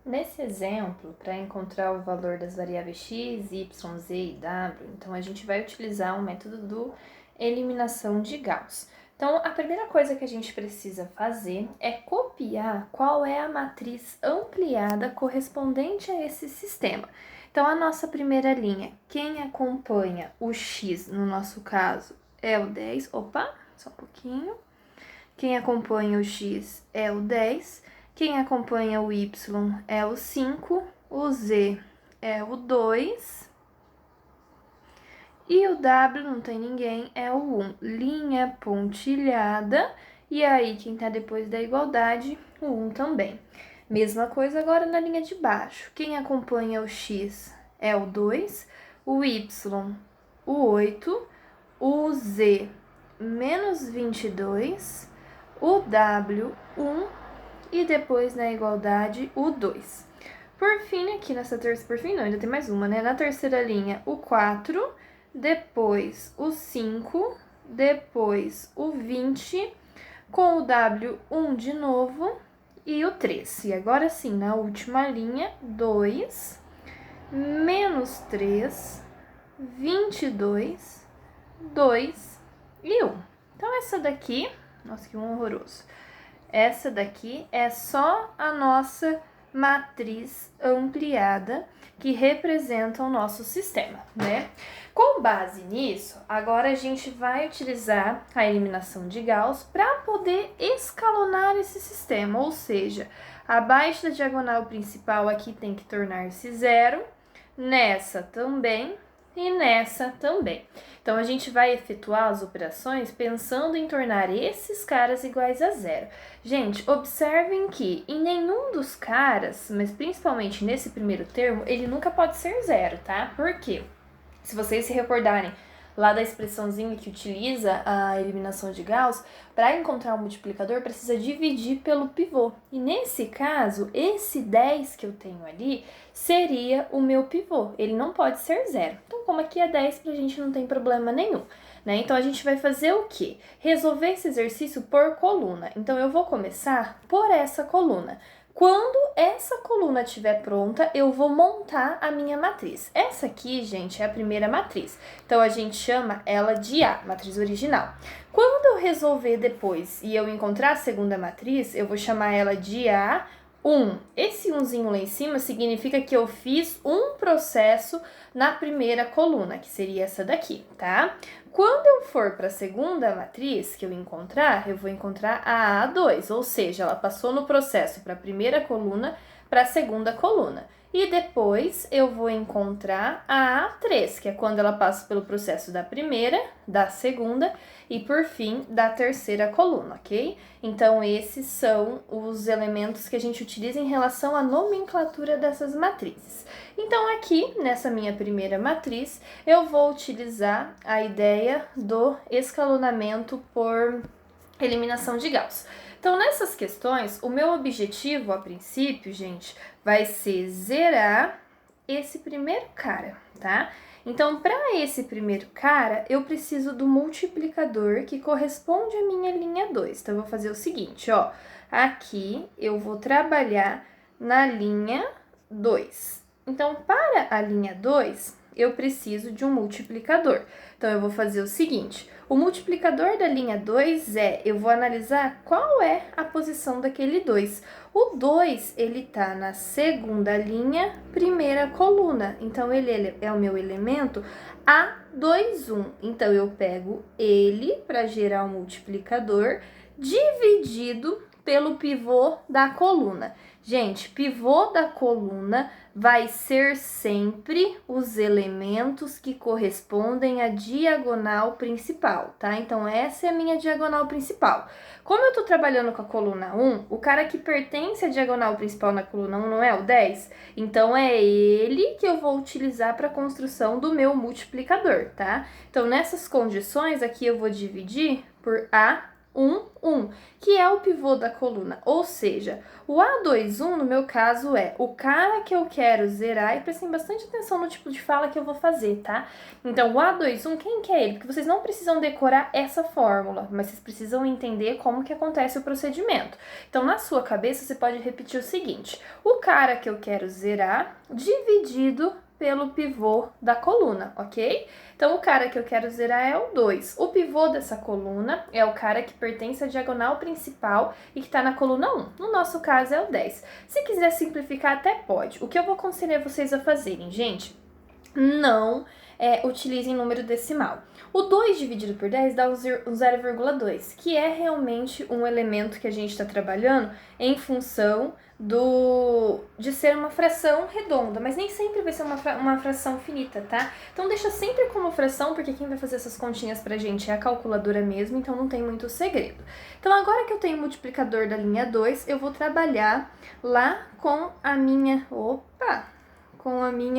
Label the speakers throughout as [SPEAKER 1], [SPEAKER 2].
[SPEAKER 1] Nesse exemplo, para encontrar o valor das variáveis x, y, z e w, então a gente vai utilizar o método do eliminação de Gauss. Então, a primeira coisa que a gente precisa fazer é copiar qual é a matriz ampliada correspondente a esse sistema. Então, a nossa primeira linha, quem acompanha o x, no nosso caso, é o 10. Opa, só um pouquinho. Quem acompanha o x é o 10. Quem acompanha o y é o 5, o z é o 2 e o w não tem ninguém, é o 1. Linha pontilhada, e aí quem tá depois da igualdade, o 1 também. Mesma coisa agora na linha de baixo. Quem acompanha o x é o 2, o y, o 8, o z, menos 22, o w, 1, e depois na igualdade o 2. Por fim, aqui nessa terceira, por fim não, ainda tem mais uma, né? Na terceira linha, o 4, depois o 5, depois o 20, com o W, 1 de novo, e o 3. E agora sim, na última linha, 2, menos 3, 22, 2 e 1. Então, essa daqui, nossa, que horroroso. Essa daqui é só a nossa matriz ampliada que representa o nosso sistema, né? Com base nisso, agora a gente vai utilizar a eliminação de Gauss para poder escalonar esse sistema, ou seja, abaixo da diagonal principal aqui tem que tornar-se zero, nessa também e nessa também. Então, a gente vai efetuar as operações pensando em tornar esses caras iguais a zero. Gente, observem que em nenhum dos caras, mas principalmente nesse primeiro termo, ele nunca pode ser zero, tá? Por quê? Se vocês se recordarem lá da expressãozinha que utiliza a eliminação de Gauss, para encontrar um multiplicador precisa dividir pelo pivô. E nesse caso, esse 10 que eu tenho ali seria o meu pivô. Ele não pode ser zero. Então, como aqui é 10, pra gente não tem problema nenhum, né? Então, a gente vai fazer o quê? Resolver esse exercício por coluna. Então, eu vou começar por essa coluna. Quando essa coluna estiver pronta, eu vou montar a minha matriz. Essa aqui, gente, é a primeira matriz. Então, a gente chama ela de A, matriz original. Quando eu resolver depois e eu encontrar a segunda matriz, eu vou chamar ela de A1. Esse 1zinho lá em cima significa que eu fiz um processo na primeira coluna, que seria essa daqui, tá? Quando eu for para a segunda matriz que eu encontrar, eu vou encontrar a A2, ou seja, ela passou no processo para a primeira coluna, para a segunda coluna. E depois eu vou encontrar a A3, que é quando ela passa pelo processo da primeira, da segunda e, por fim, da terceira coluna, ok? Então, esses são os elementos que a gente utiliza em relação à nomenclatura dessas matrizes. Então, aqui, nessa minha primeira matriz, eu vou utilizar a ideia do escalonamento por eliminação de Gauss. Então, nessas questões, o meu objetivo, a princípio, gente, vai ser zerar esse primeiro cara, tá? Então, para esse primeiro cara, eu preciso do multiplicador que corresponde à minha linha 2. Então, eu vou fazer o seguinte, ó. Aqui, eu vou trabalhar na linha 2. Então, para a linha 2, eu preciso de um multiplicador. Então, eu vou fazer o seguinte, o multiplicador da linha 2 eu vou analisar qual é a posição daquele 2. O 2, ele tá na segunda linha, primeira coluna. Então, ele é o meu elemento A21. Então, eu pego ele para gerar o multiplicador dividido pelo pivô da coluna. Gente, pivô da coluna vai ser sempre os elementos que correspondem à diagonal principal, tá? Então, essa é a minha diagonal principal. Como eu tô trabalhando com a coluna 1, o cara que pertence à diagonal principal na coluna 1 não é o 10? Então, é ele que eu vou utilizar para a construção do meu multiplicador, tá? Então, nessas condições, aqui eu vou dividir por A1. 1, 1, que é o pivô da coluna. Ou seja, o A21, no meu caso, é o cara que eu quero zerar, e prestem bastante atenção no tipo de fala que eu vou fazer, tá? Então, o A21, quem que é ele? Porque vocês não precisam decorar essa fórmula, mas vocês precisam entender como que acontece o procedimento. Então, na sua cabeça, você pode repetir o seguinte: o cara que eu quero zerar dividido pelo pivô da coluna, ok? Então, o cara que eu quero zerar é o 2. O pivô dessa coluna é o cara que pertence à diagonal principal e que está na coluna 1. No nosso caso, é o 10. Se quiser simplificar, até pode. O que eu vou aconselhar vocês a fazerem, gente? Não utilizem número decimal. O 2 dividido por 10 dá o 0,2, que é realmente um elemento que a gente está trabalhando em função de ser uma fração redonda, mas nem sempre vai ser uma fração finita, tá? Então deixa sempre como fração, porque quem vai fazer essas continhas pra gente é a calculadora mesmo, então não tem muito segredo. Então agora que eu tenho o multiplicador da linha 2, eu vou trabalhar lá com a minha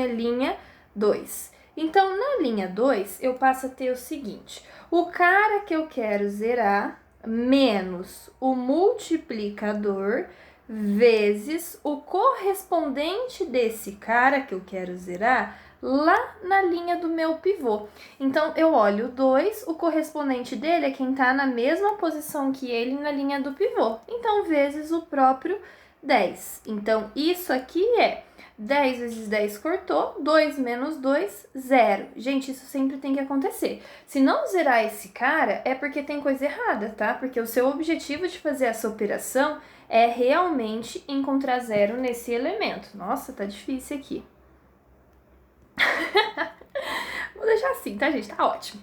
[SPEAKER 1] linha 2. Então, na linha 2, eu passo a ter o seguinte: o cara que eu quero zerar menos o multiplicador vezes o correspondente desse cara que eu quero zerar lá na linha do meu pivô. Então, eu olho o 2, o correspondente dele é quem está na mesma posição que ele na linha do pivô. Então, vezes o próprio 10. Então, isso aqui é 10 vezes 10 cortou, 2 menos 2, 0. Gente, isso sempre tem que acontecer. Se não zerar esse cara, é porque tem coisa errada, tá? Porque o seu objetivo de fazer essa operação é realmente encontrar zero nesse elemento. Nossa, tá difícil aqui. Vou deixar assim, tá, gente? Tá ótimo.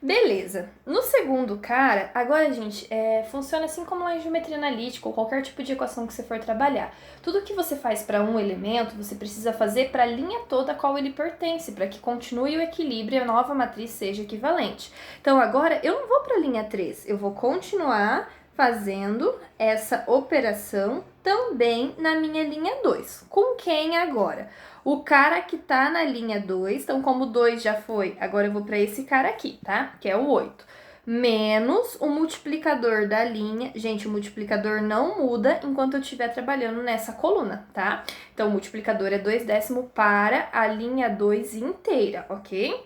[SPEAKER 1] Beleza. No segundo cara, agora, gente, funciona assim como lá em geometria analítica ou qualquer tipo de equação que você for trabalhar. Tudo que você faz para um elemento, você precisa fazer para a linha toda a qual ele pertence, para que continue o equilíbrio e a nova matriz seja equivalente. Então, agora, eu não vou para a linha 3, eu vou continuar fazendo essa operação também na minha linha 2. Com quem agora? O cara que tá na linha 2, então como o 2 já foi, agora eu vou para esse cara aqui, tá? Que é o 8. Menos o multiplicador da linha. Gente, o multiplicador não muda enquanto eu estiver trabalhando nessa coluna, tá? Então, o multiplicador é 2/10 para a linha 2 inteira, ok?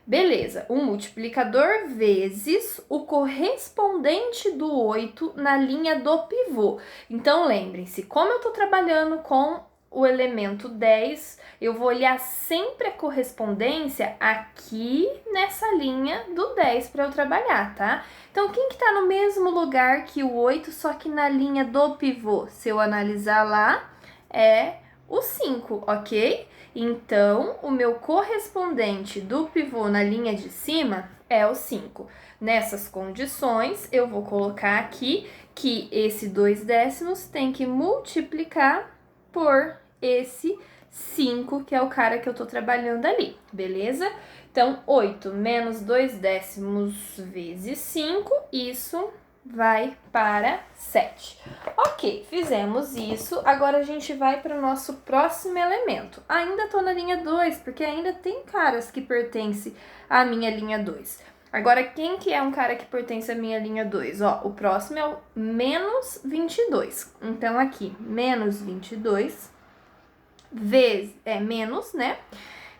[SPEAKER 1] Beleza, o multiplicador vezes o correspondente do 8 na linha do pivô. Então, lembrem-se, como eu tô trabalhando com o elemento 10, eu vou olhar sempre a correspondência aqui nessa linha do 10 para eu trabalhar, tá? Então, quem que tá no mesmo lugar que o 8, só que na linha do pivô? Se eu analisar lá, é o 5, ok? Então, o meu correspondente do pivô na linha de cima é o 5. Nessas condições, eu vou colocar aqui que esse 2/10 tem que multiplicar por esse 5, que é o cara que eu tô trabalhando ali, beleza? Então, 8 menos 2/10 vezes 5, isso vai para 7. Ok, fizemos isso. Agora a gente vai para o nosso próximo elemento. Ainda tô na linha 2, porque ainda tem caras que pertencem à minha linha 2. Agora, quem que é um cara que pertence à minha linha 2? Ó, o próximo é o menos 22. Então, aqui, menos 22 vezes, menos, né?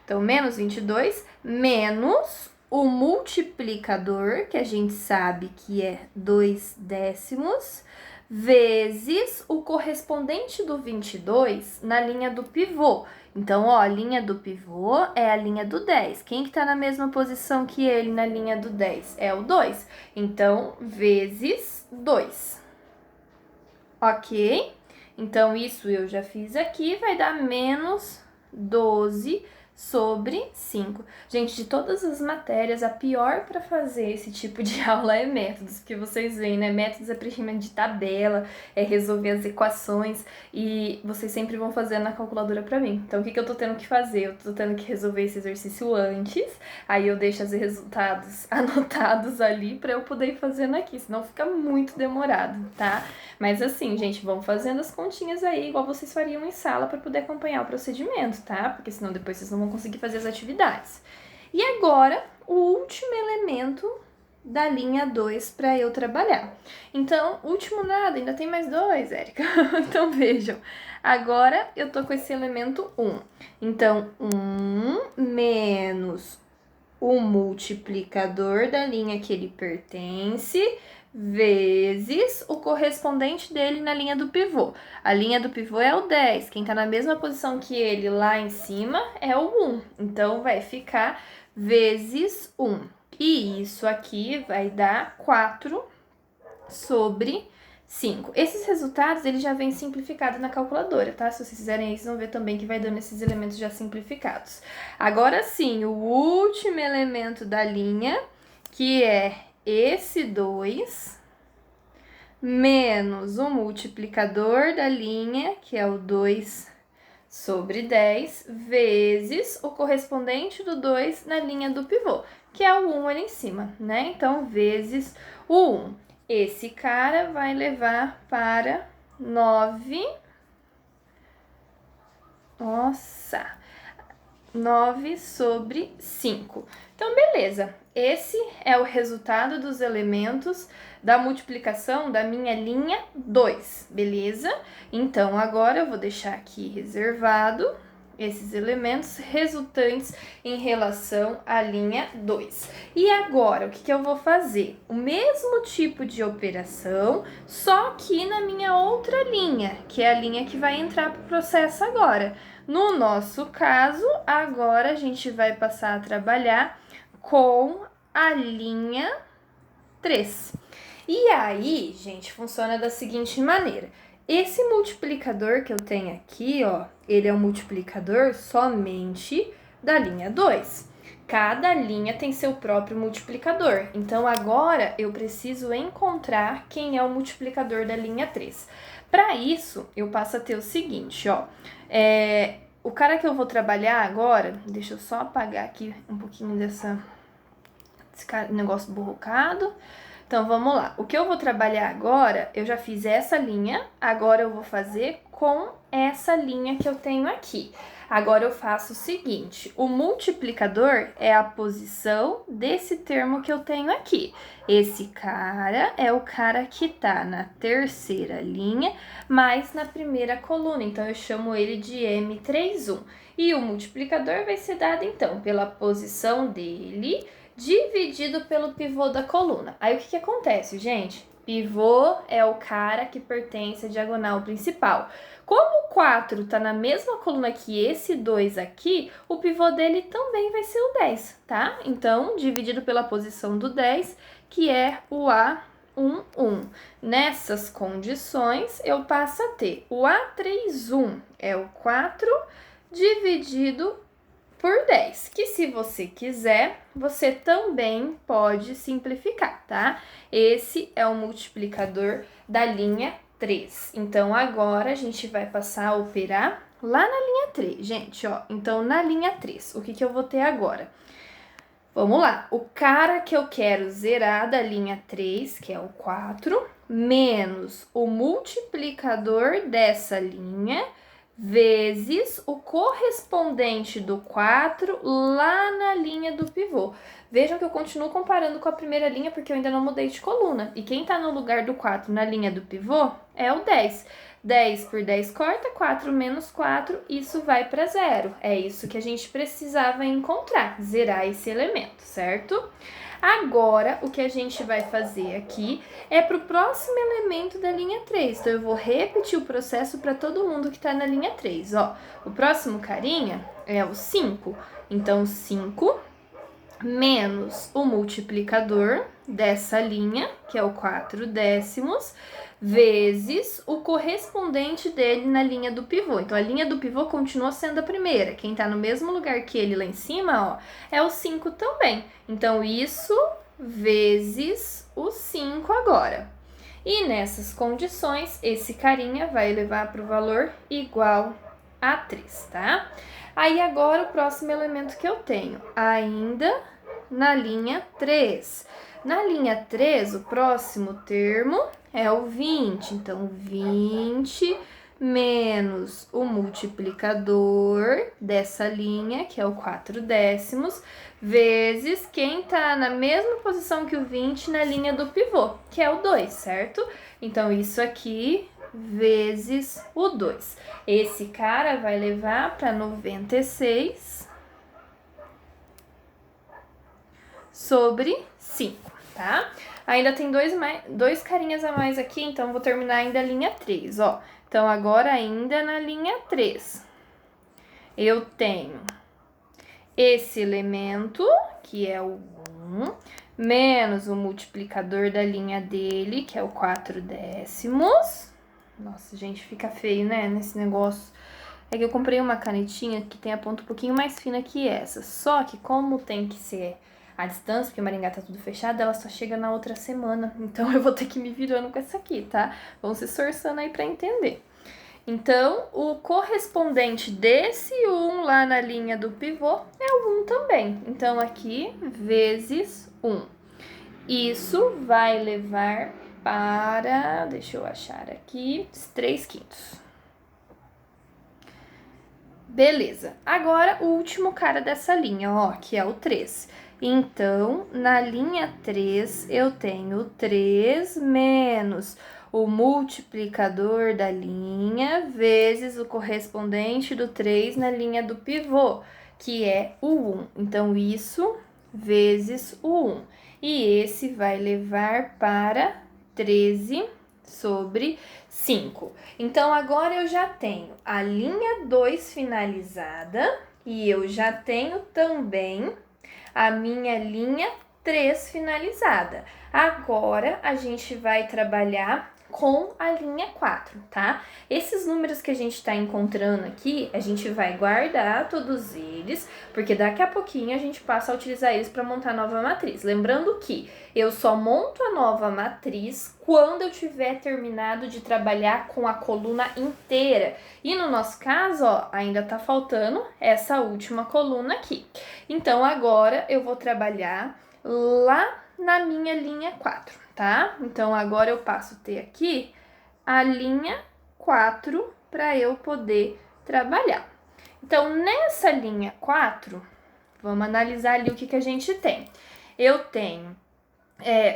[SPEAKER 1] Então, menos 22 menos o multiplicador, que a gente sabe que é 2/10, vezes o correspondente do 22 na linha do pivô. Então, ó, a linha do pivô é a linha do 10. Quem que tá na mesma posição que ele na linha do 10? É o 2. Então, vezes 2. Ok? Então, isso eu já fiz aqui, vai dar menos 12 sobre 5. Gente, de todas as matérias, a pior para fazer esse tipo de aula é métodos, porque vocês veem, né? Métodos é preenchimento de tabela, é resolver as equações, e vocês sempre vão fazendo na calculadora para mim. Então, o que eu tô tendo que fazer? Eu tô tendo que resolver esse exercício antes, aí eu deixo os resultados anotados ali para eu poder ir fazendo aqui, senão fica muito demorado, tá? Mas assim, gente, vão fazendo as continhas aí, igual vocês fariam em sala, para poder acompanhar o procedimento, tá? Porque senão depois vocês não vão conseguir fazer as atividades. E agora, o último elemento da linha 2 para eu trabalhar. Então, último nada, ainda tem mais 2, Érica. Então, vejam, agora eu tô com esse elemento 1. Então, 1 menos o multiplicador da linha que ele pertence, vezes o correspondente dele na linha do pivô. A linha do pivô é o 10, quem tá na mesma posição que ele lá em cima é o 1. Então, vai ficar vezes 1. E isso aqui vai dar 4 sobre 5. Esses resultados, eles já vêm simplificados na calculadora, tá? Se vocês fizerem aí, vocês vão ver também que vai dando esses elementos já simplificados. Agora sim, o último elemento da linha, que é esse 2, menos o multiplicador da linha, que é o 2 sobre 10, vezes o correspondente do 2 na linha do pivô, que é o 1 ali em cima, né? Então, vezes o 1. Esse cara vai levar para 9. Nossa! 9 sobre 5. Então, beleza. Esse é o resultado dos elementos da multiplicação da minha linha 2, beleza? Então, agora eu vou deixar aqui reservado esses elementos resultantes em relação à linha 2. E agora, o que eu vou fazer? O mesmo tipo de operação, só que na minha outra linha, que é a linha que vai entrar para o processo agora. No nosso caso, agora a gente vai passar a trabalhar com a linha 3. E aí, gente, funciona da seguinte maneira. Esse multiplicador que eu tenho aqui, ó, ele é um multiplicador somente da linha 2. Cada linha tem seu próprio multiplicador. Então, agora eu preciso encontrar quem é o multiplicador da linha 3. Para isso, eu passo a ter o seguinte, ó. O cara que eu vou trabalhar agora, deixa eu só apagar aqui um pouquinho desse negócio borrocado. Então, vamos lá. O que eu vou trabalhar agora, eu já fiz essa linha, agora eu vou fazer com essa linha que eu tenho aqui. Agora eu faço o seguinte, o multiplicador é a posição desse termo que eu tenho aqui. Esse cara é o cara que tá na terceira linha, mas na primeira coluna, então eu chamo ele de M31. E o multiplicador vai ser dado, então, pela posição dele dividido pelo pivô da coluna. Aí o que acontece, gente? Pivô é o cara que pertence à diagonal principal. Como o 4 tá na mesma coluna que esse 2 aqui, o pivô dele também vai ser o 10, tá? Então, dividido pela posição do 10, que é o A11. Nessas condições, eu passo a ter o A31 é o 4 dividido por 10, que se você quiser, você também pode simplificar, tá? Esse é o multiplicador da linha 3. Então, agora a gente vai passar a operar lá na linha 3, gente, ó. Então, na linha 3, o que eu vou ter agora? Vamos lá, o cara que eu quero zerar da linha 3, que é o 4, menos o multiplicador dessa linha, vezes o correspondente do 4 lá na linha do pivô. Vejam que eu continuo comparando com a primeira linha porque eu ainda não mudei de coluna. E quem tá no lugar do 4 na linha do pivô é o 10. 10 por 10 corta, 4 menos 4, isso vai para 0. É isso que a gente precisava encontrar, zerar esse elemento, certo? Agora, o que a gente vai fazer aqui é para o próximo elemento da linha 3. Então, eu vou repetir o processo para todo mundo que está na linha 3. Ó, o próximo carinha é o 5. Então, 5 menos o multiplicador dessa linha, que é o 4 décimos, vezes o correspondente dele na linha do pivô. Então, a linha do pivô continua sendo a primeira. Quem tá no mesmo lugar que ele lá em cima, ó, é o 5 também. Então, isso vezes o 5 agora. E nessas condições, esse carinha vai levar para o valor igual a 3, tá? Aí, agora, o próximo elemento que eu tenho, ainda na linha 3. Na linha 3, o próximo termo é o 20. Então, 20 menos o multiplicador dessa linha, que é o 4/10, vezes quem tá na mesma posição que o 20 na linha do pivô, que é o 2, certo? Então, isso aqui vezes o 2. Esse cara vai levar para 96 sobre 5, tá? Ainda tem dois carinhas a mais aqui, então vou terminar ainda a linha 3, ó. Então, agora ainda na linha 3, eu tenho esse elemento, que é o 1, menos o multiplicador da linha dele, que é o 4/10. Nossa, gente, fica feio, né, nesse negócio. É que eu comprei uma canetinha que tem a ponta um pouquinho mais fina que essa. Só que como tem que ser a distância, porque Maringá tá tudo fechado, ela só chega na outra semana. Então, eu vou ter que ir me virando com essa aqui, tá? Vão se esforçando aí pra entender. Então, o correspondente desse 1 lá na linha do pivô é o 1 também. Então, aqui, vezes 1. Isso vai levar para, deixa eu achar aqui, 3/5. Beleza. Agora, o último cara dessa linha, ó, que é o 3. Então, na linha 3, eu tenho 3 menos o multiplicador da linha vezes o correspondente do 3 na linha do pivô, que é o 1. Então, isso vezes o 1. E esse vai levar para 13 sobre 5. Então, agora eu já tenho a linha 2 finalizada e eu já tenho também a minha linha 3 finalizada. Agora, a gente vai trabalhar com a linha 4, tá? Esses números que a gente tá encontrando aqui, a gente vai guardar todos eles, porque daqui a pouquinho a gente passa a utilizar eles para montar a nova matriz. Lembrando que eu só monto a nova matriz quando eu tiver terminado de trabalhar com a coluna inteira. E no nosso caso, ó, ainda tá faltando essa última coluna aqui. Então, agora eu vou trabalhar lá na minha linha 4, tá? Então, agora eu passo a ter aqui a linha 4 para eu poder trabalhar. Então, nessa linha 4, vamos analisar ali o que a gente tem. Eu tenho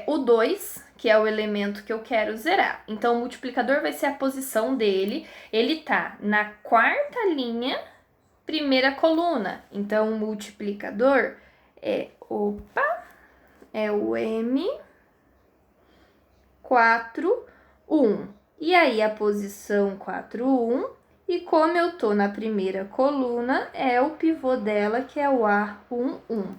[SPEAKER 1] o 2, que é o elemento que eu quero zerar. Então, o multiplicador vai ser a posição dele. Ele tá na quarta linha, primeira coluna. Então, o multiplicador é o M4, 1. E aí, a posição 4, 1. E como eu tô na primeira coluna, é o pivô dela, que é o A1, 1.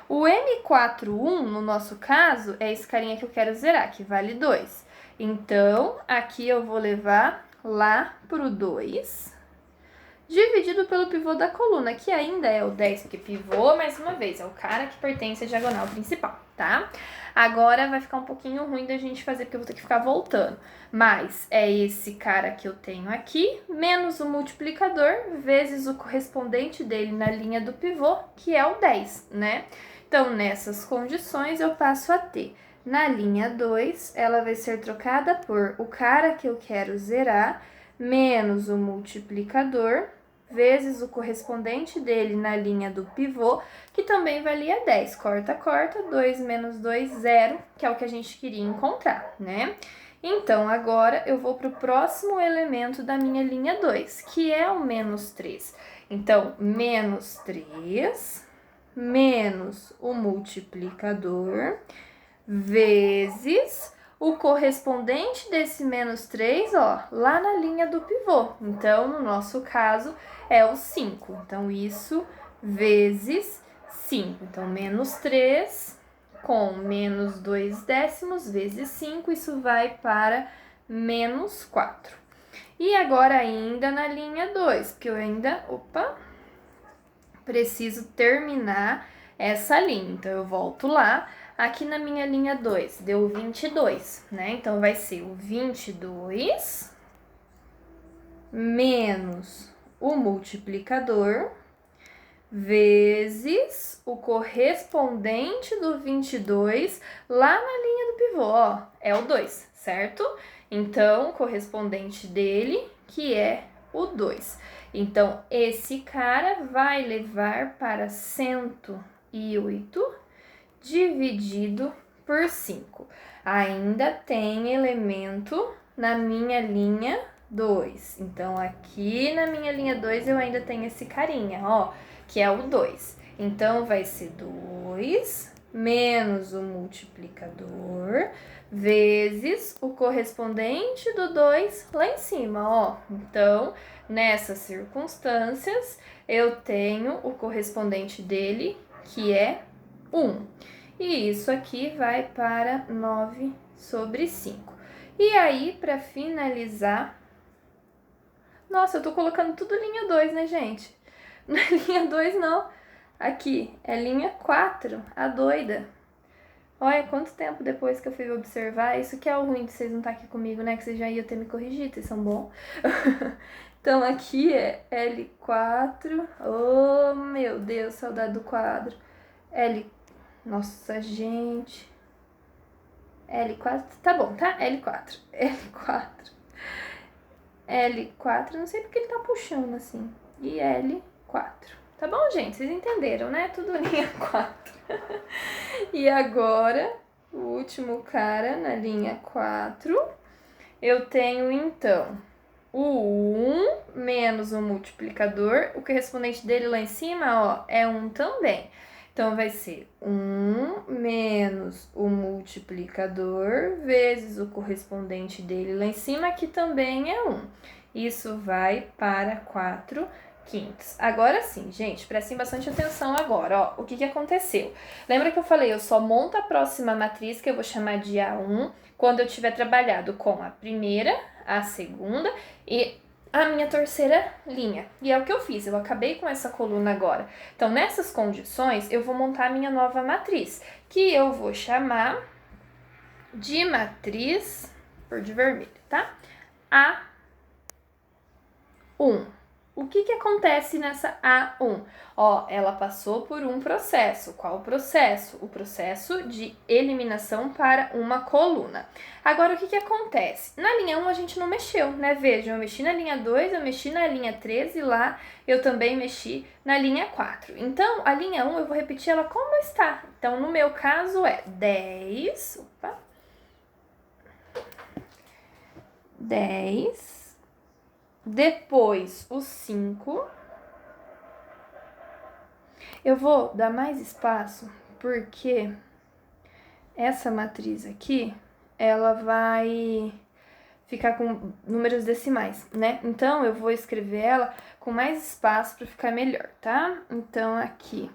[SPEAKER 1] O M41, no nosso caso, é esse carinha que eu quero zerar, que vale 2. Então, aqui eu vou levar lá pro 2, dividido pelo pivô da coluna, que ainda é o 10, porque pivô, mais uma vez, é o cara que pertence à diagonal principal, tá? Agora vai ficar um pouquinho ruim da gente fazer, porque eu vou ter que ficar voltando. Mas é esse cara que eu tenho aqui, menos o multiplicador, vezes o correspondente dele na linha do pivô, que é o 10, né? Então, nessas condições, eu passo a ter, na linha 2, ela vai ser trocada por o cara que eu quero zerar, menos o multiplicador, vezes o correspondente dele na linha do pivô, que também valia 10. Corta, corta, 2 menos 2, 0, que é o que a gente queria encontrar, né? Então, agora eu vou para o próximo elemento da minha linha 2, que é o menos 3. Então, menos 3, menos o multiplicador, vezes o correspondente desse menos 3, ó, lá na linha do pivô. Então, no nosso caso, é o 5. Então, isso vezes 5. Então, menos 3 com menos 2/10 vezes 5, isso vai para menos 4. E agora ainda na linha 2, porque eu ainda, preciso terminar essa linha. Então, eu volto lá. Aqui na minha linha 2, deu 22, né? Então, vai ser o 22 menos o multiplicador vezes o correspondente do 22 lá na linha do pivô, ó, é o 2, certo? Então, o correspondente dele, que é o 2. Então, esse cara vai levar para 108 dividido por 5. Ainda tem elemento na minha linha 2. Então, aqui na minha linha 2 eu ainda tenho esse carinha, ó, que é o 2. Então, vai ser 2 menos o multiplicador vezes o correspondente do 2 lá em cima, ó. Então, nessas circunstâncias, eu tenho o correspondente dele, que é 1. E isso aqui vai para 9 sobre 5. E aí, para finalizar... Nossa, eu tô colocando tudo linha 2, né, gente? Não é linha 2, não. Aqui, é linha 4, a doida. Olha, quanto tempo depois que eu fui observar. Isso que é o ruim de vocês não estar aqui comigo, né? Que vocês já iam ter me corrigido, vocês são bons. Então, aqui é L4. Oh, meu Deus, saudade do quadro. Nossa, gente. L4, tá bom, tá? L4. L4, não sei porque ele tá puxando assim. E L4. Tá bom, gente? Vocês entenderam, né? Tudo linha 4. E agora, o último cara na linha 4, eu tenho, então, o 1 menos o multiplicador. O correspondente dele lá em cima, ó, é 1 também. Então, vai ser 1 menos o multiplicador vezes o correspondente dele lá em cima, que também é 1. Isso vai para 4 quintos. Agora sim, gente, prestem bastante atenção agora, ó. O que aconteceu? Lembra que eu falei, eu só monto a próxima matriz, que eu vou chamar de A1, quando eu tiver trabalhado com a primeira, a segunda e a minha terceira linha. E é o que eu fiz, eu acabei com essa coluna agora. Então, nessas condições, eu vou montar a minha nova matriz, que eu vou chamar de matriz, cor de vermelho, tá? A1. O que acontece nessa A1? Ó, ela passou por um processo. Qual o processo? O processo de eliminação para uma coluna. Agora, o que acontece? Na linha 1 a gente não mexeu, né? Vejam, eu mexi na linha 2, eu mexi na linha 3 e lá eu também mexi na linha 4. Então, a linha 1 eu vou repetir ela como está. Então, no meu caso é 10, 10, depois o 5. Eu vou dar mais espaço porque essa matriz aqui, ela vai ficar com números decimais, né? Então, eu vou escrever ela com mais espaço para ficar melhor, tá? Então, aqui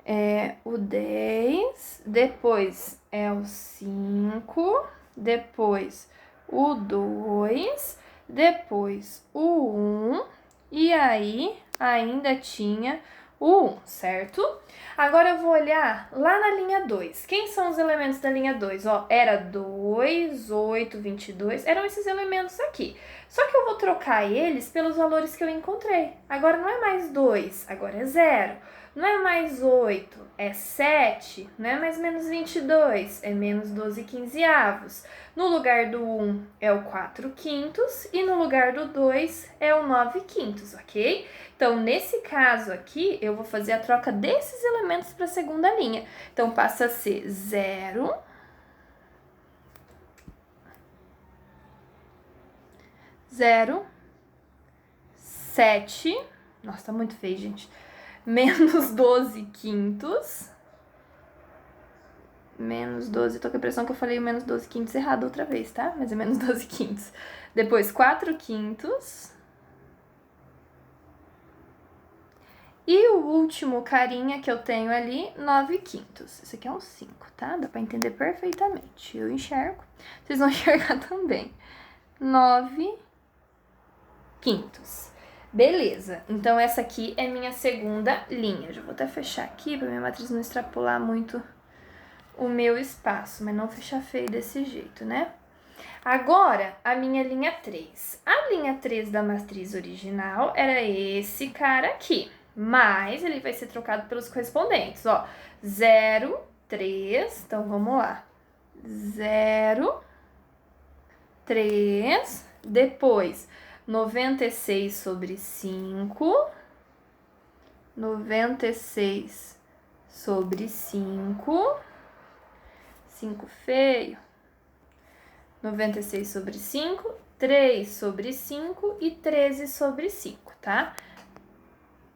[SPEAKER 1] é o 10, depois é o 5, depois o 2, depois o 1, e aí ainda tinha o 1, certo? Agora eu vou olhar lá na linha 2. Quem são os elementos da linha 2? Ó, era 2, 8, 22, eram esses elementos aqui. Só que eu vou trocar eles pelos valores que eu encontrei. Agora não é mais 2, agora é 0. Não é mais 8, é 7. Não é mais menos 22, é menos 12 quinzeavos. No lugar do 1 é o 4 quintos e no lugar do 2 é o 9 quintos, ok? Então, nesse caso aqui, eu vou fazer a troca desses elementos para a segunda linha. Então, passa a ser 0, 0, 7, nossa, tá muito feio, gente, menos 12 quintos, menos 12, tô com a impressão que eu falei o menos 12 quintos errado outra vez, tá? Mas é menos 12 quintos. Depois, 4 quintos. E o último carinha que eu tenho ali, 9 quintos. Esse aqui é um 5, tá? Dá pra entender perfeitamente. Eu enxergo, vocês vão enxergar também. 9 quintos. Beleza, então essa aqui é minha segunda linha. Já vou até fechar aqui pra minha matriz não extrapolar muito o meu espaço, mas não fechar feio desse jeito, né? Agora, a minha linha 3. A linha 3 da matriz original era esse cara aqui, mas ele vai ser trocado pelos correspondentes, ó. 0, 3, então vamos lá. 0, 3, depois 96 sobre 5. 96 sobre 5. 5 feio. 96 sobre 5. 3 sobre 5 e 13 sobre 5, tá?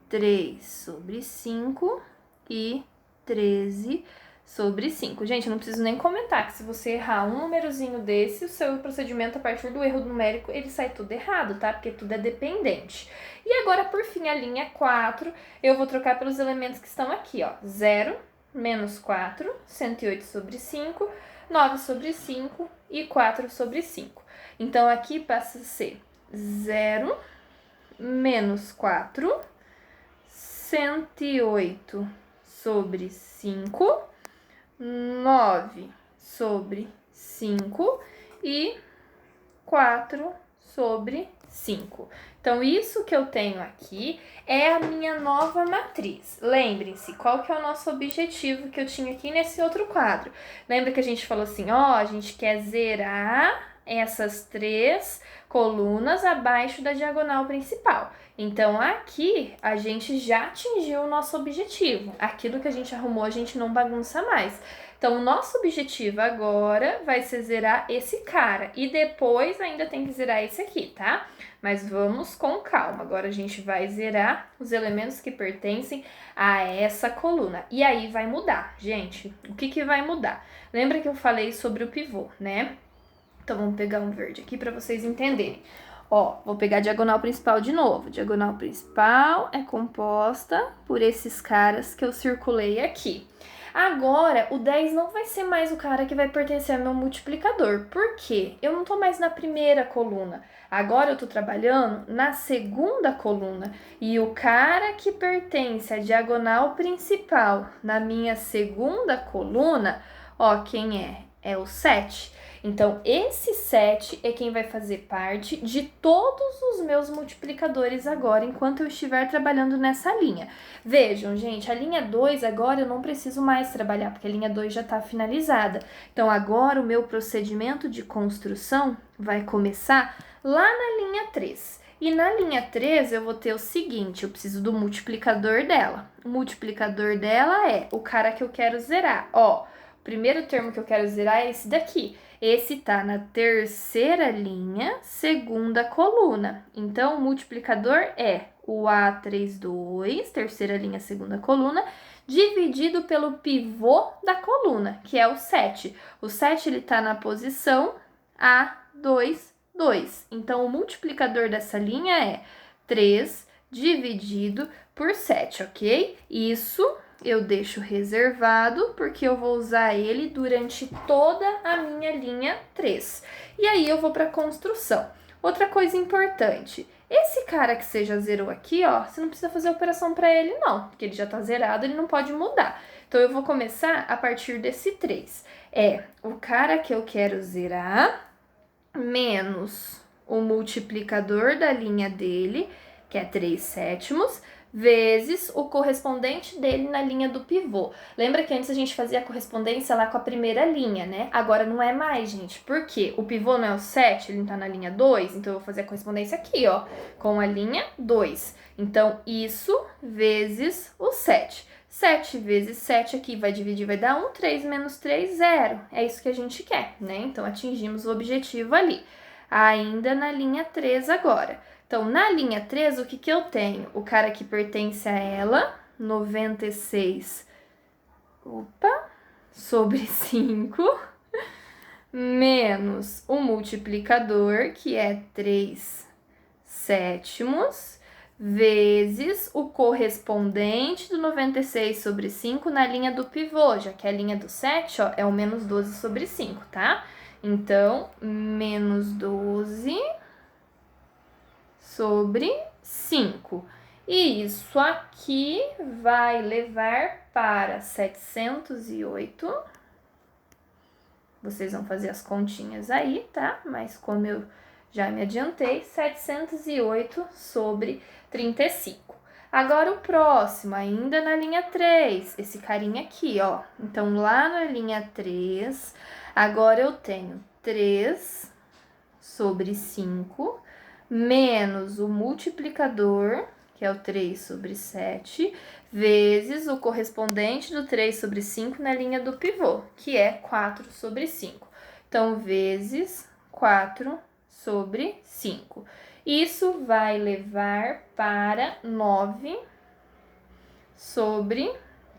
[SPEAKER 1] 3 sobre 5 e 13 sobre 5. Gente, eu não preciso nem comentar que se você errar um númerozinho desse, o seu procedimento, a partir do erro numérico, ele sai tudo errado, tá? Porque tudo é dependente. E agora, por fim, a linha 4, eu vou trocar pelos elementos que estão aqui, ó. 0, menos 4, 108 sobre 5, 9 sobre 5 e 4 sobre 5. Então, aqui passa a ser 0, menos 4, 108 sobre 5, 9 sobre 5 e 4 sobre 5. Então, isso que eu tenho aqui é a minha nova matriz. Lembrem-se, qual que é o nosso objetivo que eu tinha aqui nesse outro quadro? Lembra que a gente falou assim, ó, a gente quer zerar essas 3 colunas abaixo da diagonal principal. Então, aqui, a gente já atingiu o nosso objetivo. Aquilo que a gente arrumou, a gente não bagunça mais. Então, o nosso objetivo agora vai ser zerar esse cara. E depois ainda tem que zerar esse aqui, tá? Mas vamos com calma. Agora, a gente vai zerar os elementos que pertencem a essa coluna. E aí, vai mudar, gente. O que vai mudar? Lembra que eu falei sobre o pivô, né? Então, vamos pegar um verde aqui para vocês entenderem. Ó, vou pegar a diagonal principal de novo. Diagonal principal é composta por esses caras que eu circulei aqui. Agora, o 10 não vai ser mais o cara que vai pertencer ao meu multiplicador. Por quê? Eu não tô mais na primeira coluna. Agora eu tô trabalhando na segunda coluna. E o cara que pertence à diagonal principal na minha segunda coluna, ó, quem é? É o 7. Então, esse 7 é quem vai fazer parte de todos os meus multiplicadores agora, enquanto eu estiver trabalhando nessa linha. Vejam, gente, a linha 2 agora eu não preciso mais trabalhar, porque a linha 2 já está finalizada. Então, agora o meu procedimento de construção vai começar lá na linha 3. E na linha 3 eu vou ter o seguinte, eu preciso do multiplicador dela. O multiplicador dela é o cara que eu quero zerar. Ó, o primeiro termo que eu quero zerar é esse daqui. Esse tá na terceira linha, segunda coluna. Então, o multiplicador é o A32, terceira linha, segunda coluna, dividido pelo pivô da coluna, que é o 7. O 7, ele tá na posição A22. Então, o multiplicador dessa linha é 3 dividido por 7, ok? Isso eu deixo reservado, porque eu vou usar ele durante toda a minha linha 3. E aí, eu vou para a construção. Outra coisa importante, esse cara que você já zerou aqui, ó, você não precisa fazer operação para ele não, porque ele já tá zerado, ele não pode mudar. Então, eu vou começar a partir desse 3. É o cara que eu quero zerar, menos o multiplicador da linha dele, que é 3 sétimos, vezes o correspondente dele na linha do pivô. Lembra que antes a gente fazia a correspondência lá com a primeira linha, né? Agora não é mais, gente. Por quê? O pivô não é o 7, ele tá na linha 2, então eu vou fazer a correspondência aqui, ó, com a linha 2. Então, isso vezes o 7. 7 vezes 7 aqui vai dividir, vai dar 1, 3 menos 3, 0. É isso que a gente quer, né? Então, atingimos o objetivo ali. Ainda na linha 3 agora. Então, na linha 3, o que eu tenho? O cara que pertence a ela, 96, sobre 5, menos o multiplicador, que é 3 sétimos, vezes o correspondente do 96 sobre 5 na linha do pivô, já que a linha do 7, ó, é o menos 12 sobre 5, tá? Então, menos 12 sobre 5. E isso aqui vai levar para 708. Vocês vão fazer as continhas aí, tá? Mas como eu já me adiantei, 708 sobre 35. Agora o próximo, ainda na linha 3, esse carinha aqui, ó. Então, lá na linha 3, agora eu tenho 3 sobre 5 menos o multiplicador, que é o 3 sobre 7, vezes o correspondente do 3 sobre 5 na linha do pivô, que é 4 sobre 5. Então, vezes 4 sobre 5. Isso vai levar para 9 sobre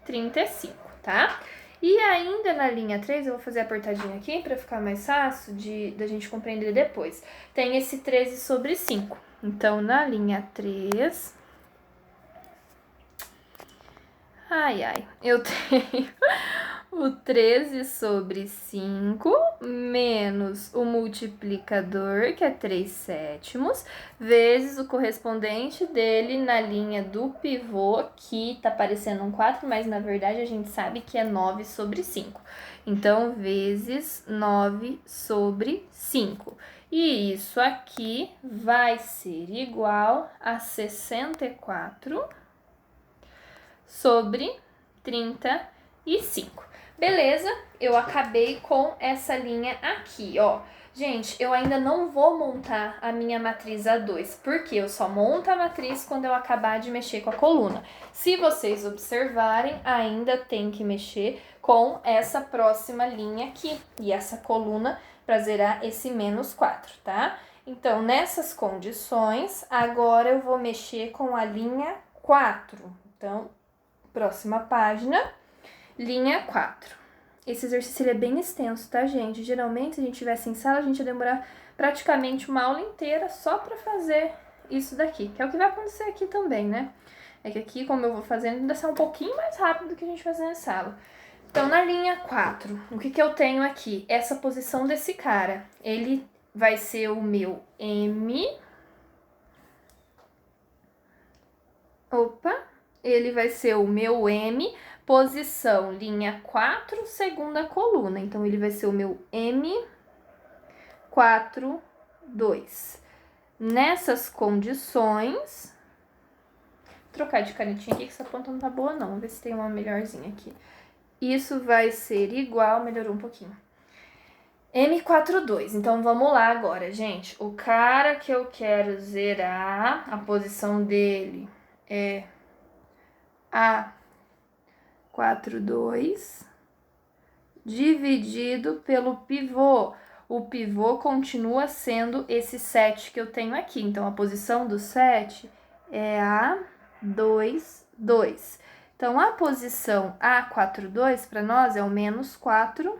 [SPEAKER 1] 35, tá? E ainda na linha 3, eu vou fazer apertadinho aqui para ficar mais fácil da gente compreender depois. Tem esse 13 sobre 5. Então, na linha 3... eu tenho o 13 sobre 5 menos o multiplicador, que é 3 sétimos, vezes o correspondente dele na linha do pivô, que tá parecendo um 4, mas na verdade a gente sabe que é 9 sobre 5. Então, vezes 9 sobre 5. E isso aqui vai ser igual a 64 sobre 35. Beleza, eu acabei com essa linha aqui, ó. Gente, eu ainda não vou montar a minha matriz A2, porque eu só monto a matriz quando eu acabar de mexer com a coluna. Se vocês observarem, ainda tem que mexer com essa próxima linha aqui, e essa coluna para zerar esse menos 4, tá? Então, nessas condições, agora eu vou mexer com a linha 4. Então, próxima página, linha 4. Esse exercício ele é bem extenso, tá, gente? Geralmente, se a gente tivesse em sala, a gente ia demorar praticamente uma aula inteira só para fazer isso daqui, que é o que vai acontecer aqui também, né? É que aqui, como eu vou fazendo, ainda ser um pouquinho mais rápido do que a gente faz na sala. Então, na linha 4, o que eu tenho aqui? Essa posição desse cara. Ele vai ser o meu M. Ele vai ser o meu M, posição, linha 4, segunda coluna. Então, ele vai ser o meu M4, 2. Nessas condições... Vou trocar de canetinha aqui, que essa ponta não tá boa, não. Vamos ver se tem uma melhorzinha aqui. Isso vai ser igual... Melhorou um pouquinho. M4, 2. Então, vamos lá agora, gente. O cara que eu quero zerar, a posição dele é... A4, 2 dividido pelo pivô. O pivô continua sendo esse 7 que eu tenho aqui. Então, a posição do 7 é A2, 2. Então, a posição A4, 2 para nós é o menos 4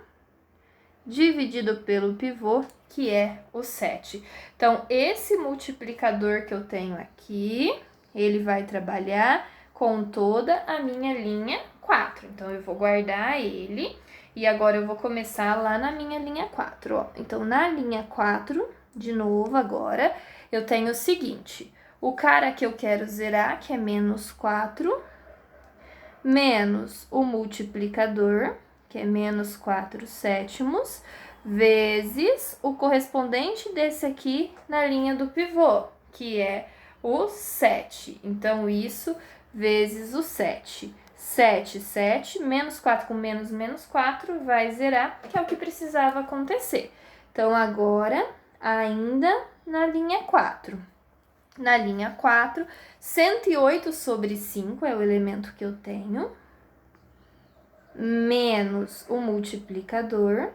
[SPEAKER 1] dividido pelo pivô, que é o 7. Então, esse multiplicador que eu tenho aqui, ele vai trabalhar com toda a minha linha 4. Então, eu vou guardar ele e agora eu vou começar lá na minha linha 4, ó. Então, na linha 4, de novo agora, eu tenho o seguinte, o cara que eu quero zerar, que é menos 4, menos o multiplicador, que é menos 4 sétimos, vezes o correspondente desse aqui na linha do pivô, que é o 7. Então, isso vezes o 7. 7, 7, menos 4 com menos 4 vai zerar, que é o que precisava acontecer. Então, agora, ainda na linha 4. Na linha 4, 108 sobre 5 é o elemento que eu tenho, menos o multiplicador,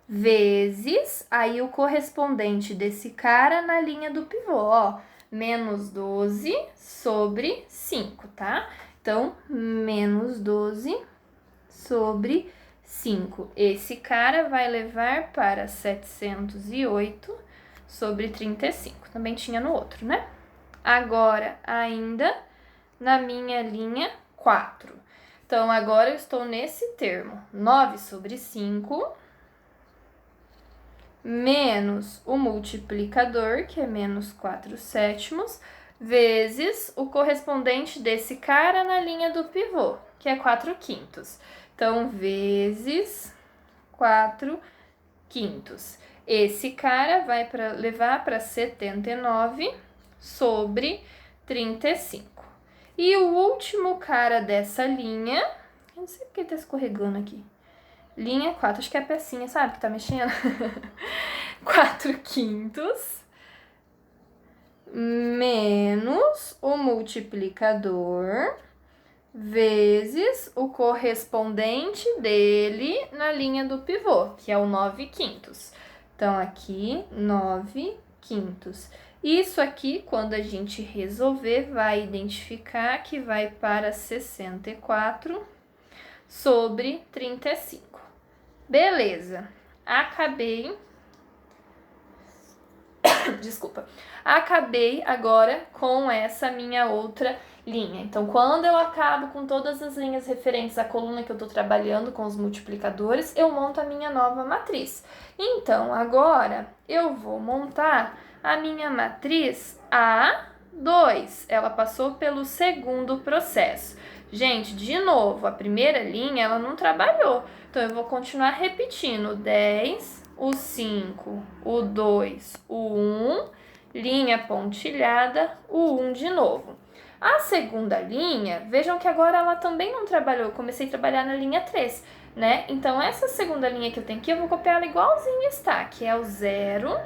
[SPEAKER 1] vezes, aí o correspondente desse cara na linha do pivô, ó, menos 12 sobre 5, tá? Então, menos 12 sobre 5. Esse cara vai levar para 708 sobre 35. Também tinha no outro, né? Agora, ainda na minha linha 4. Então, agora eu estou nesse termo. 9 sobre 5 menos o multiplicador, que é menos 4 sétimos, vezes o correspondente desse cara na linha do pivô, que é 4 quintos. Então, vezes 4 quintos. Esse cara vai levar para 79 sobre 35. E o último cara dessa linha, eu não sei porque tá escorregando aqui. Linha 4, acho que é a pecinha, sabe, que tá mexendo? 4 quintos menos o multiplicador vezes o correspondente dele na linha do pivô, que é o 9/5. Então, aqui, 9/5. Isso aqui, quando a gente resolver, vai identificar que vai para 64 sobre 35. Beleza. Acabei. Desculpa. Acabei agora com essa minha outra linha. Então, quando eu acabo com todas as linhas referentes à coluna que eu estou trabalhando com os multiplicadores, eu monto a minha nova matriz. Então, agora eu vou montar a minha matriz A2. Ela passou pelo segundo processo. Gente, de novo, a primeira linha ela não trabalhou. Então, eu vou continuar repetindo: 10, o 5, o 2, o 1, linha pontilhada, o 1 de novo. A segunda linha, vejam que agora ela também não trabalhou, eu comecei a trabalhar na linha 3, né? Então, essa segunda linha que eu tenho aqui, eu vou copiar ela igualzinho está, que é o 0,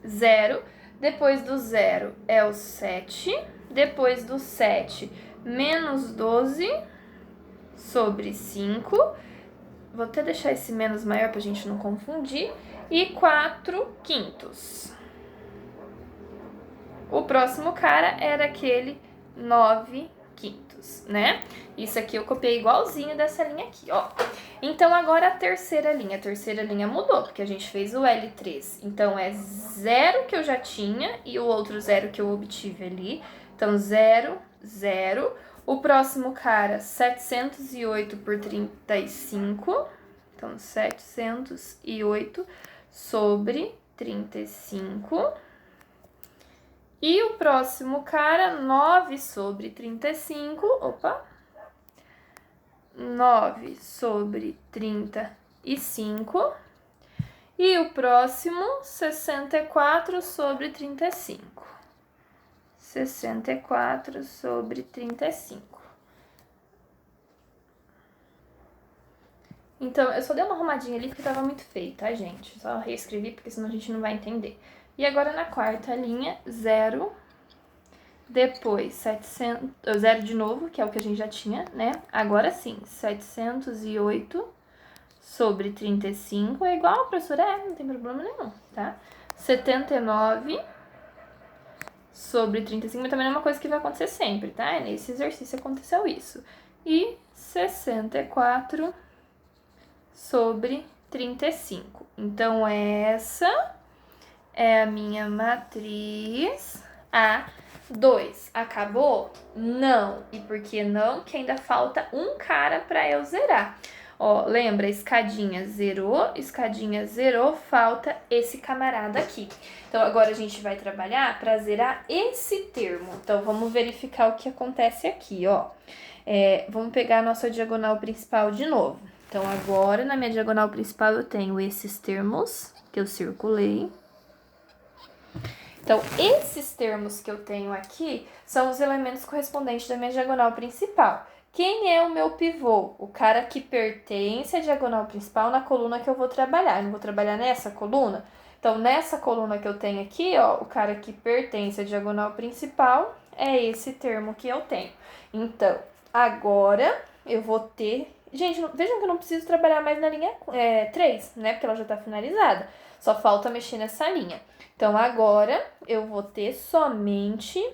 [SPEAKER 1] 0, depois do 0 é o 7, depois do 7, menos 12 sobre 5, vou até deixar esse menos maior para a gente não confundir, e 4/5. O próximo cara era aquele 9/5, né? Isso aqui eu copiei igualzinho dessa linha aqui, ó. Então, agora a terceira linha mudou, porque a gente fez o L3. Então, é 0 que eu já tinha e o outro 0 que eu obtive ali. Então, 0, 0. O próximo cara, 708 por 35. Então, 708 sobre 35. E o próximo cara, 9 sobre 35. 9 sobre 35. E o próximo, 64 sobre 35. 64 sobre 35. Então, eu só dei uma arrumadinha ali porque tava muito feio, tá, gente? Só reescrevi porque senão a gente não vai entender. E agora na quarta linha, 0, depois 700, 0 de novo, que é o que a gente já tinha, né? Agora sim, 708 sobre 35 é igual, professora? Não tem problema nenhum, tá? 79 sobre 35 também não é uma coisa que vai acontecer sempre, tá? Nesse exercício aconteceu isso. E 64 sobre 35. Então, essa é a minha matriz A2. Acabou? Não. E por que não? Que ainda falta um cara para eu zerar. Ó, lembra? Escadinha zerou, falta esse camarada aqui. Então, agora a gente vai trabalhar para zerar esse termo. Então, vamos verificar o que acontece aqui, ó. Vamos pegar a nossa diagonal principal de novo. Então, agora, na minha diagonal principal, eu tenho esses termos que eu circulei. Então, esses termos que eu tenho aqui são os elementos correspondentes da minha diagonal principal. Quem é o meu pivô? O cara que pertence à diagonal principal na coluna que eu vou trabalhar. Eu não vou trabalhar nessa coluna? Então, nessa coluna que eu tenho aqui, ó, o cara que pertence à diagonal principal é esse termo que eu tenho. Então, agora eu vou ter... Gente, vejam que eu não preciso trabalhar mais na linha 3, né? Porque ela já tá finalizada. Só falta mexer nessa linha. Então, agora eu vou ter somente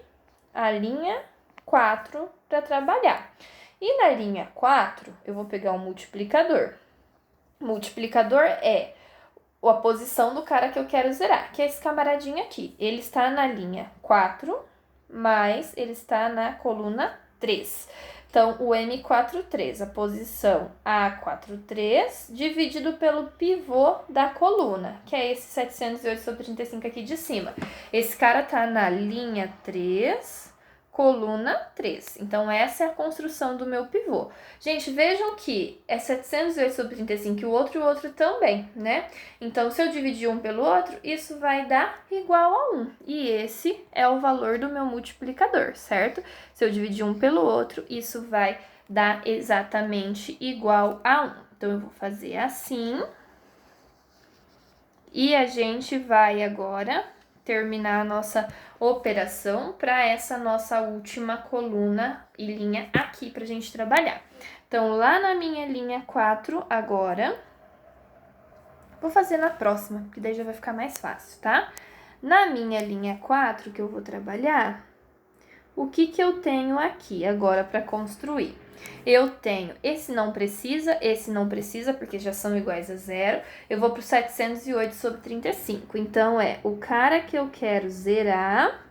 [SPEAKER 1] a linha 4 para trabalhar. E na linha 4, eu vou pegar um multiplicador. Multiplicador é a posição do cara que eu quero zerar, que é esse camaradinho aqui. Ele está na linha 4, mas ele está na coluna 3. Então, o M43, a posição A43, dividido pelo pivô da coluna, que é esse 708 sobre 35 aqui de cima. Esse cara tá na linha 3, coluna 3. Então, essa é a construção do meu pivô. Gente, vejam que é 708 sobre 35 e o outro também, né? Então, se eu dividir um pelo outro, isso vai dar igual a 1. E esse é o valor do meu multiplicador, certo? Se eu dividir um pelo outro, isso vai dar exatamente igual a 1. Então, eu vou fazer assim. E a gente vai agora terminar a nossa operação para essa nossa última coluna e linha aqui para a gente trabalhar. Então, lá na minha linha 4 agora, vou fazer na próxima, porque daí já vai ficar mais fácil, tá? Na minha linha 4 que eu vou trabalhar, o que eu tenho aqui agora para construir? Eu tenho esse não precisa, porque já são iguais a zero. Eu vou para o 708 sobre 35. Então, é o cara que eu quero zerar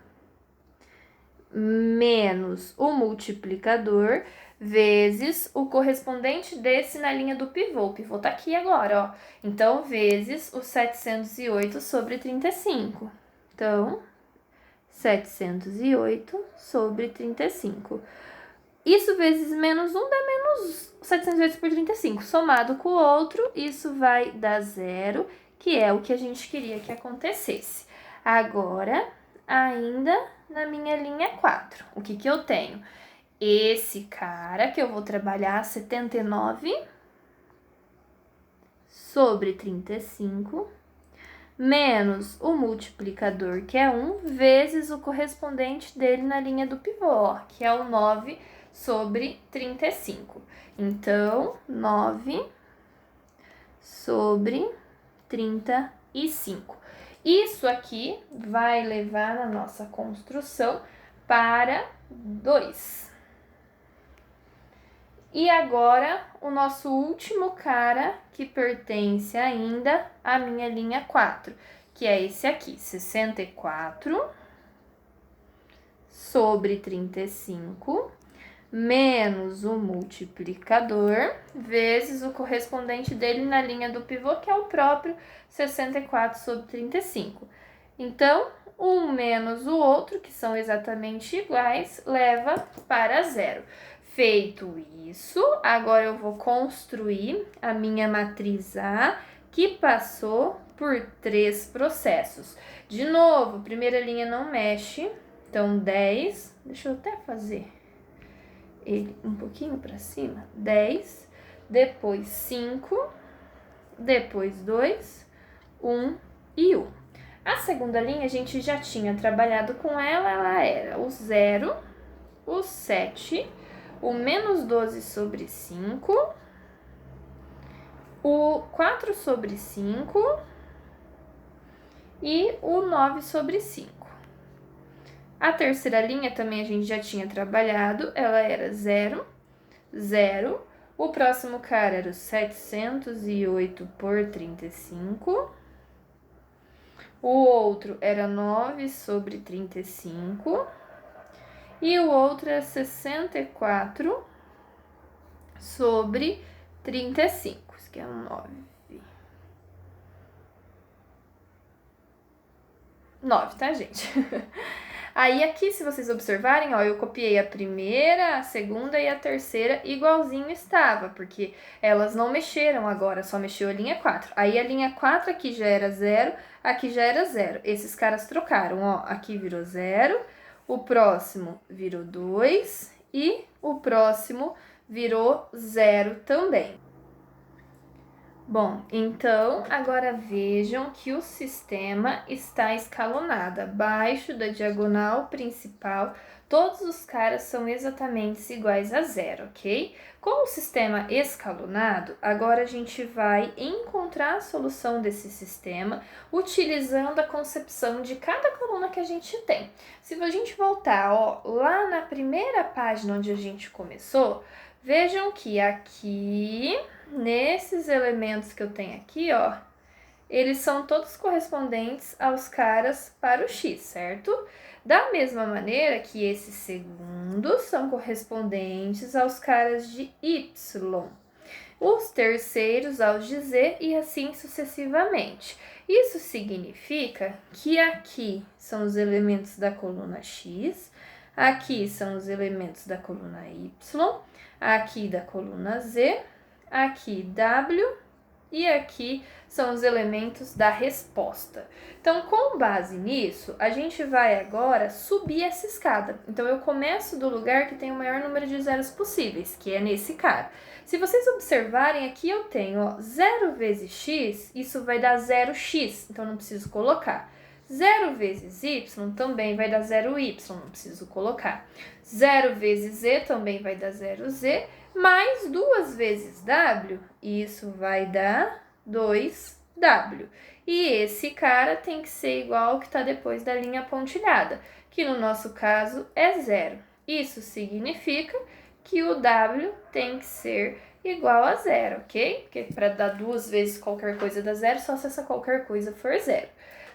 [SPEAKER 1] menos o multiplicador vezes o correspondente desse na linha do pivô. O pivô tá aqui agora, ó. Então, vezes o 708 sobre 35. Então, 708 sobre 35. Isso vezes menos 1 dá menos 708 por 35. Somado com o outro, isso vai dar zero, que é o que a gente queria que acontecesse. Agora, ainda na minha linha 4, o que eu tenho? Esse cara que eu vou trabalhar, 79 sobre 35, menos o multiplicador, que é 1, vezes o correspondente dele na linha do pivô, que é o 9 sobre 35. Então, 9 sobre 35. Isso aqui vai levar na nossa construção para 2. E agora, o nosso último cara que pertence ainda à minha linha 4, que é esse aqui, 64 sobre 35, menos o multiplicador, vezes o correspondente dele na linha do pivô, que é o próprio 64 sobre 35. Então, um menos o outro, que são exatamente iguais, leva para zero. Feito isso, agora eu vou construir a minha matriz A, que passou por 3 processos. De novo, primeira linha não mexe, então 10, deixa eu até fazer ele um pouquinho para cima, 10, depois 5, depois 2, 1 e 1. A segunda linha a gente já tinha trabalhado com ela era o 0, o 7, o menos 12 sobre 5, o 4 sobre 5 e o 9 sobre 5. A terceira linha também a gente já tinha trabalhado, ela era 0, 0. O próximo cara era o 708 por 35. O outro era 9 sobre 35. E o outro é 64 sobre 35. Isso aqui é um 9. 9, tá, gente? Aí aqui, se vocês observarem, ó, eu copiei a primeira, a segunda e a terceira igualzinho estava, porque elas não mexeram agora, só mexeu a linha 4. Aí a linha 4 aqui já era 0, aqui já era 0. Esses caras trocaram, ó, aqui virou 0, o próximo virou 2 e o próximo virou 0 também. Bom, então, agora vejam que o sistema está escalonado. Abaixo da diagonal principal, todos os caras são exatamente iguais a 0, ok? Com o sistema escalonado, agora a gente vai encontrar a solução desse sistema utilizando a concepção de cada coluna que a gente tem. Se a gente voltar, ó, lá na primeira página onde a gente começou, vejam que aqui, nesses elementos que eu tenho aqui, ó, eles são todos correspondentes aos caras para o x, certo? Da mesma maneira que esses segundos são correspondentes aos caras de y, os terceiros aos de z e assim sucessivamente. Isso significa que aqui são os elementos da coluna x, aqui são os elementos da coluna y, aqui da coluna z, aqui w e aqui são os elementos da resposta. Então, com base nisso, a gente vai agora subir essa escada. Então, eu começo do lugar que tem o maior número de zeros possíveis, que é nesse cara. Se vocês observarem, aqui eu tenho, ó, 0 vezes x, isso vai dar 0x, então não preciso colocar. 0 vezes y também vai dar 0y, não preciso colocar. 0 vezes z também vai dar 0z, mais 2 vezes w, isso vai dar 2w. E esse cara tem que ser igual ao que está depois da linha pontilhada, que no nosso caso é 0. Isso significa que o w tem que ser igual a 0, ok? Porque para dar 2 vezes qualquer coisa dá 0, só se essa qualquer coisa for 0.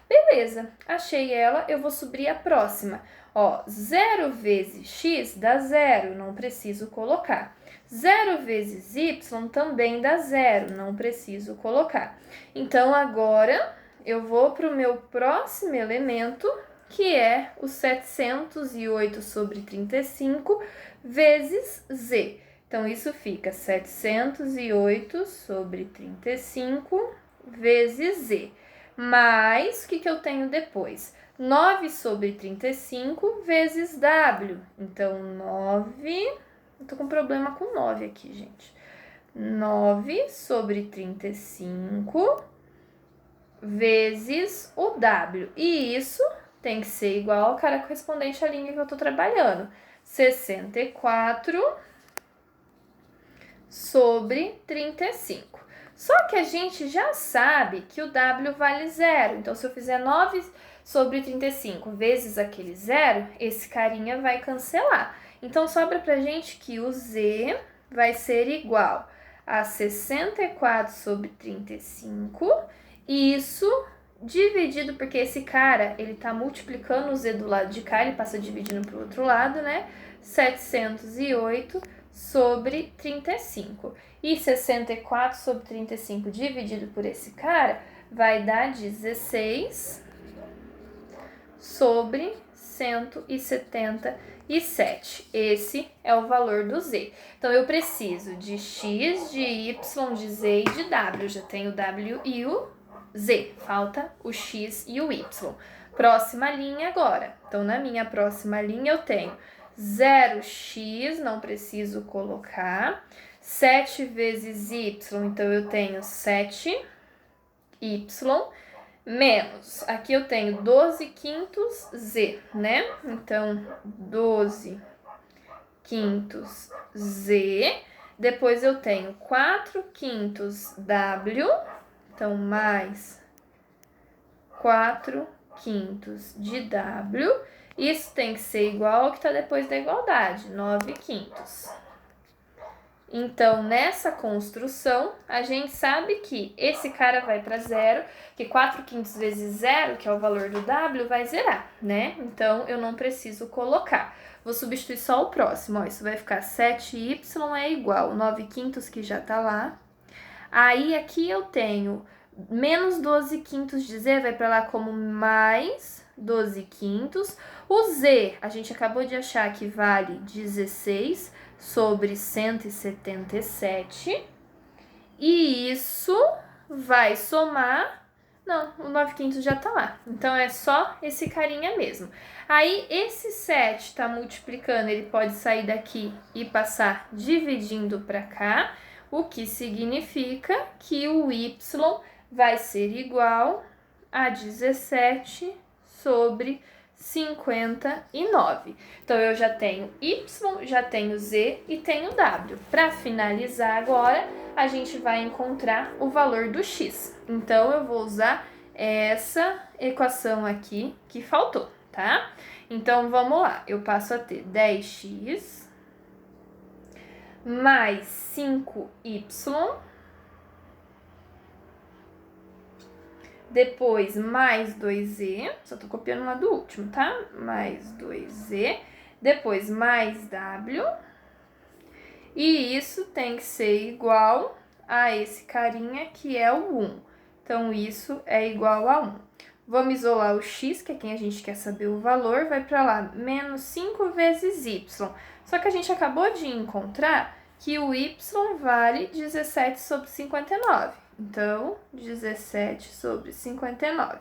[SPEAKER 1] Beleza, achei ela, eu vou subir a próxima. Ó, 0 vezes x dá 0, não preciso colocar. 0 vezes y também dá 0, não preciso colocar. Então, agora, eu vou para o meu próximo elemento, que é o 708 sobre 35 vezes z. Então, isso fica 708 sobre 35 vezes z. Mais, o que eu tenho depois? 9 sobre 35 vezes w. Então, 9... Eu tô com problema com 9 aqui, gente. 9 sobre 35 vezes o w. E isso tem que ser igual ao cara correspondente à linha que eu tô trabalhando. 64 sobre 35. Só que a gente já sabe que o w vale 0. Então, se eu fizer 9 sobre 35 vezes aquele 0, esse carinha vai cancelar. Então, sobra pra gente que o z vai ser igual a 64 sobre 35. Isso dividido, porque esse cara, ele tá multiplicando o z do lado de cá, ele passa dividindo pro outro lado, né? 708 sobre 35. E 64 sobre 35 dividido por esse cara vai dar 16 sobre 177. Esse é o valor do z. Então, eu preciso de x, de y, de z e de w. Eu já tenho o w e o z. Falta o x e o y. Próxima linha agora. Então, na minha próxima linha, eu tenho 0x, não preciso colocar. 7 vezes y, então eu tenho 7y, menos, aqui eu tenho 12 quintos z, né? Então, 12 quintos z, depois eu tenho 4 quintos w, então, mais 4 quintos de w, isso tem que ser igual ao que está depois da igualdade, 9 quintos. Então, nessa construção, a gente sabe que esse cara vai para 0, que 4 quintos vezes 0, que é o valor do w, vai zerar, né? Então, eu não preciso colocar. Vou substituir só o próximo, ó, isso vai ficar 7y é igual 9 quintos, que já tá lá. Aí, aqui eu tenho menos 12 quintos de z, vai para lá como mais 12 quintos. O z, a gente acabou de achar que vale 16 sobre 177. E isso vai somar... Não, o 9 quintos já tá lá. Então, é só esse carinha mesmo. Aí, esse 7 tá multiplicando, ele pode sair daqui e passar dividindo para cá, o que significa que o y vai ser igual a 17 sobre 59. Então, eu já tenho y, já tenho z e tenho w. Para finalizar agora, a gente vai encontrar o valor do x. Então, eu vou usar essa equação aqui que faltou, tá? Então, vamos lá. Eu passo a ter 10x mais 5y, depois mais 2z, só tô copiando lá do último, tá? Mais 2z, depois mais w, e isso tem que ser igual a esse carinha que é o 1. Então, isso é igual a 1. Vamos isolar o x, que é quem a gente quer saber o valor, vai para lá, menos 5 vezes y. Só que a gente acabou de encontrar que o y vale 17 sobre 59. Então, 17 sobre 59.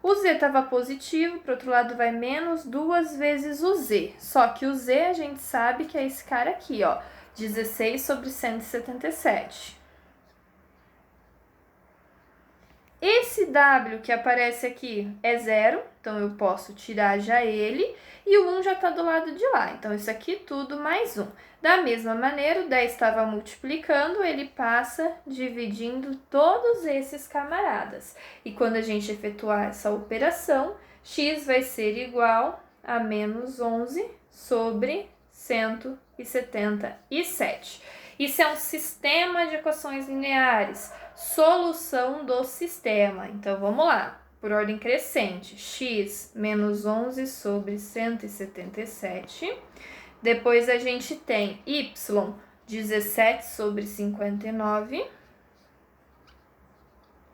[SPEAKER 1] O Z estava positivo, para o outro lado vai menos 2 vezes o Z. Só que o Z a gente sabe que é esse cara aqui, ó, 16 sobre 177. Esse W que aparece aqui é zero, então eu posso tirar já ele, e o 1 já está do lado de lá, então isso aqui tudo mais 1. Da mesma maneira, o 10 estava multiplicando, ele passa dividindo todos esses camaradas. E quando a gente efetuar essa operação, x vai ser igual a menos 11 sobre 177. Isso é um sistema de equações lineares, solução do sistema. Então, vamos lá, por ordem crescente, x menos 11 sobre 177. Depois a gente tem y, 17 sobre 59.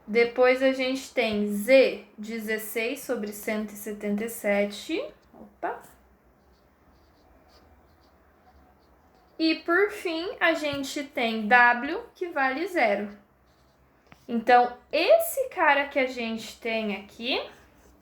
[SPEAKER 1] Depois a gente tem z, 16 sobre 177. Opa! E, por fim, a gente tem W, que vale 0. Então, esse cara que a gente tem aqui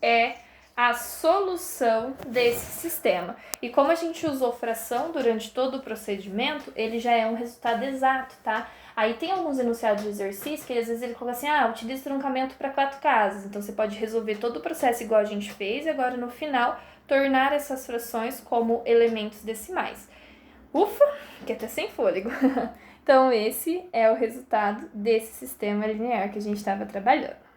[SPEAKER 1] é a solução desse sistema. E como a gente usou fração durante todo o procedimento, ele já é um resultado exato, tá? Aí tem alguns enunciados de exercício que às vezes ele coloca assim, utiliza truncamento para 4 casas. Então, você pode resolver todo o processo igual a gente fez e agora, no final, tornar essas frações como elementos decimais. Ufa, que até sem fôlego. Então, esse é o resultado desse sistema linear que a gente estava trabalhando.